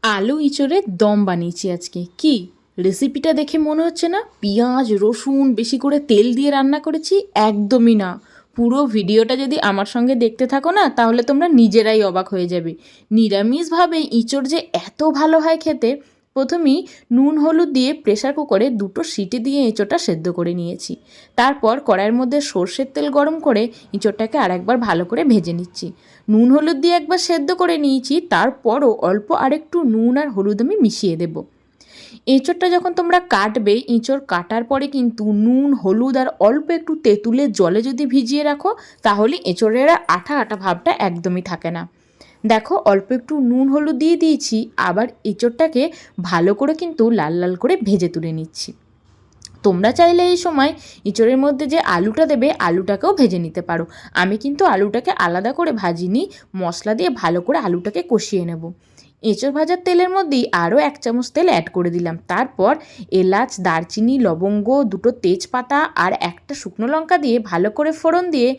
আলু ইঁচড়ের দম বানিয়েছি আজকে। কি রেসিপিটা দেখে মনে হচ্ছে না পেঁয়াজ রসুন বেশি করে তেল দিয়ে রান্না করেছি? একদমই না। পুরো ভিডিওটা যদি আমার সঙ্গে দেখতে থাকো না, তাহলে তোমরা নিজেরাই অবাক হয়ে যাবে। নিরামিষভাবে ইঁচড় যে এত ভালো হয় খেতে। প্রথমেই নুন হলুদ দিয়ে প্রেসার কুকারে 2টো সিটি দিয়ে এঁচোড়টা সেদ্ধ করে নিয়েছি। তারপর কড়াইয়ের মধ্যে সর্ষের তেল গরম করে এঁচোড়টাকে আরেকবার ভালো করে ভেজে নিচ্ছি। নুন হলুদ দিয়ে একবার সেদ্ধ করে নিয়েছি, তারপরও অল্প আরেকটু নুন আর হলুদ আমি মিশিয়ে দেব। এঁচোড়টা যখন তোমরা কাটবে, এঁচোড় কাটার পরে কিন্তু নুন হলুদ আর অল্প একটু তেঁতুলের জলে যদি ভিজিয়ে রাখো, তাহলে এঁচোড়ের আঠা আঠা ভাবটা একদমই থাকে না। দেখো, অল্প একটু নুন হলুদ দিয়ে দিয়েছি। আবার এঁচোড়টাকে ভালো করে কিন্তু লাল লাল করে ভেজে তুলে নিচ্ছি। তোমরা চাইলে এই সময় এঁচোড়ের মধ্যে যে আলুটা দেবে, আলুটাকেও ভেজে নিতে পারো। আমি কিন্তু আলুটাকে আলাদা করে ভাজিনি, মশলা দিয়ে ভালো করে আলুটাকে কষিয়ে নেব। এঁচোড় ভাজার তেলের মধ্যেই আরও 1 চামচ তেল অ্যাড করে দিলাম। তারপর এলাচ, দারচিনি, লবঙ্গ, 2টো তেজপাতা আর 1টা শুকনো লঙ্কা দিয়ে ভালো করে ফোড়ন দিয়ে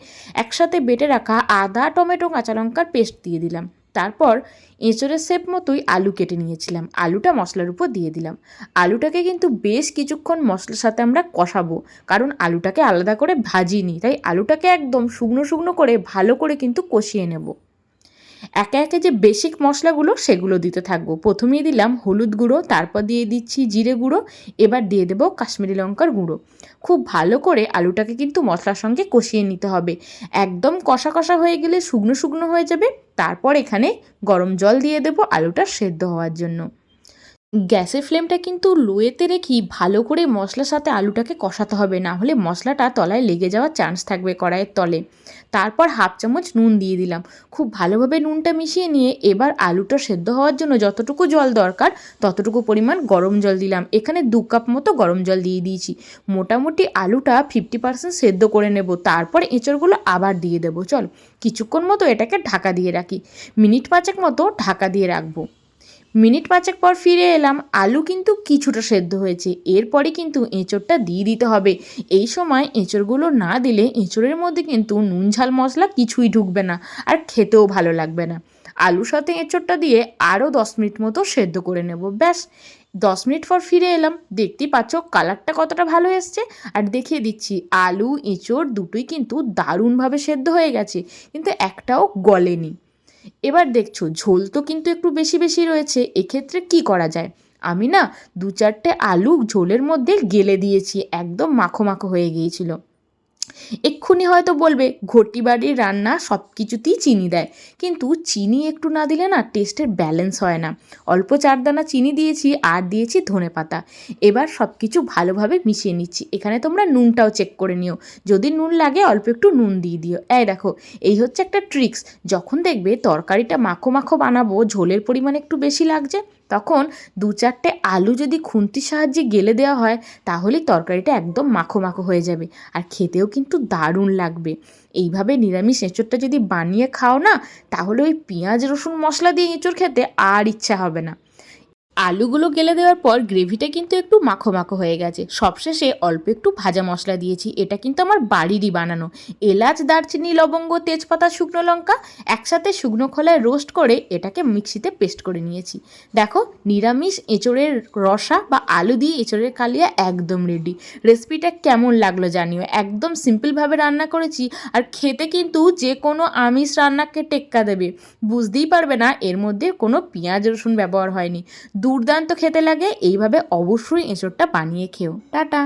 একসাথে বেটে রাখা আদা, টমেটো, কাঁচা লঙ্কার পেস্ট দিয়ে দিলাম। তারপর এঁচোড়ের শেপ মতোই আলু কেটে নিয়েছিলাম, আলুটা মশলার উপর দিয়ে দিলাম। আলুটাকে কিন্তু বেশ কিছুক্ষণ মশলার সাথে আমরা কষাবো, কারণ আলুটাকে আলাদা করে ভাজিনি, তাই আলুটাকে একদম শুকনো শুকনো করে ভালো করে কিন্তু কষিয়ে নেব। একে একে যে বেসিক মশলাগুলো সেগুলো দিতে থাকবো। প্রথমেই দিলাম হলুদ গুঁড়ো, তারপর দিয়ে দিচ্ছি জিরে গুঁড়ো, এবার দিয়ে দেবো কাশ্মীরি লঙ্কার গুঁড়ো। খুব ভালো করে আলুটাকে কিন্তু মশলার সঙ্গে কষিয়ে নিতে হবে। একদম কষা কষা হয়ে গেলে শুকনো শুকনো হয়ে যাবে। তারপর এখানে গরম জল দিয়ে দেবো আলুটা সেদ্ধ হওয়ার জন্য। গ্যাসের ফ্লেমটা কিন্তু লোয়েতে রেখেই ভালো করে মশলার সাথে আলুটাকে কষাতে হবে, না হলে মশলাটা তলায় লেগে যাওয়ার চান্স থাকবে কড়াইয়ের তলে। তারপর 1/2 চামচ নুন দিয়ে দিলাম। খুব ভালোভাবে নুনটা মিশিয়ে নিয়ে এবার আলুটা সেদ্ধ হওয়ার জন্য যতটুকু জল দরকার ততটুকু পরিমাণ গরম জল দিলাম। এখানে 2 কাপ মতো গরম জল দিয়ে দিয়েছি। মোটামুটি আলুটা 50% সেদ্ধ করে নেব, তারপর এঁচড়গুলো আবার দিয়ে দেবো। চল কিছুক্ষণ মতো এটাকে ঢাকা দিয়ে রাখি, মিনিট 5 মতো ঢাকা দিয়ে রাখবো। মিনিট 5 পর ফিরে এলাম। আলু কিন্তু কিছুটা সেদ্ধ হয়েছে। এরপরে কিন্তু এঁচোড়টা দিয়ে দিতে হবে। এই সময় এঁচোড়গুলো না দিলে এঁচোড়ের মধ্যে কিন্তু নুন ঝাল মশলা কিছুই ঢুকবে না, আর খেতেও ভালো লাগবে না। আলুর সাথে এঁচোড়টা দিয়ে আরও 10 মিনিট মতো সেদ্ধ করে নেব। ব্যাস, 10 মিনিট পর ফিরে এলাম। দেখতেই পাচ্ছ কালারটা কতটা ভালো এসছে। আর দেখিয়ে দিচ্ছি, আলু এঁচোড় দুটোই কিন্তু দারুণভাবে সেদ্ধ হয়ে গেছে, কিন্তু একটাও গলেনি। এবার দেখছো ঝোল তো কিন্তু একটু বেশি বেশি রয়েছে। এক্ষেত্রে কি করা যায়? আমি না 2-4টে আলু ঝোলের মধ্যে গেলে দিয়েছি, একদম মাখো মাখো হয়ে গিয়েছিল। এক্ষুনি হয়তো বলবে ঘটি বাড়ির রান্না সব কিছুতেই চিনি দেয়, কিন্তু চিনি একটু না দিলে না টেস্টের ব্যালেন্স হয় না। অল্প 4 দানা চিনি দিয়েছি আর দিয়েছি ধনেপাতা। এবার সব কিছু ভালোভাবে মিশিয়ে নিচ্ছি। এখানে তোমরা নুনটাও চেক করে নিও, যদি নুন লাগে অল্প একটু নুন দিয়ে দিও। এই দেখো, এই হচ্ছে একটা ট্রিক্স। যখন দেখবে তরকারিটা মাখো মাখো বানাবো, ঝোলের পরিমাণ একটু বেশি লাগছে, তখন 2-4টে আলু যদি খুন্তির সাহায্যে গেলে দেওয়া হয়, তাহলেই তরকারিটা একদম মাখো মাখো হয়ে যাবে, আর খেতেও কিন্তু দারুণ লাগবে। এইভাবে নিরামিষ এঁচোড়টা যদি বানিয়ে খাও না, তাহলে ওই পেঁয়াজ রসুন মশলা দিয়ে এঁচোড় খেতে আর ইচ্ছা হবে না। আলুগুলো গেলে দেওয়ার পর গ্রেভিটা কিন্তু একটু মাখো মাখো হয়ে গেছে। সবশেষে অল্প একটু ভাজা মশলা দিয়েছি, এটা কিন্তু আমার বাড়িরই বানানো। এলাচ, দারচিনি, লবঙ্গ, তেজপাতা, শুকনো লঙ্কা একসাথে শুকনো খোলায় রোস্ট করে এটাকে মিক্সিতে পেস্ট করে নিয়েছি। দেখো, নিরামিষ এঁচোড়ের রসা বা আলু দিয়ে এঁচোড়ের কালিয়া একদম রেডি। রেসিপিটা কেমন লাগলো জানিও। একদম সিম্পলভাবে রান্না করেছি, আর খেতে কিন্তু যে কোনো আমিষ রান্নাকে টেক্কা দেবে। বুঝতেই পারবে না এর মধ্যে কোনো পেঁয়াজ রসুন ব্যবহার হয়নি। দুর্দান্ত খেতে লাগে। এইভাবে অবশ্যই এঁচোড়টা বানিয়ে খেও। টাটা।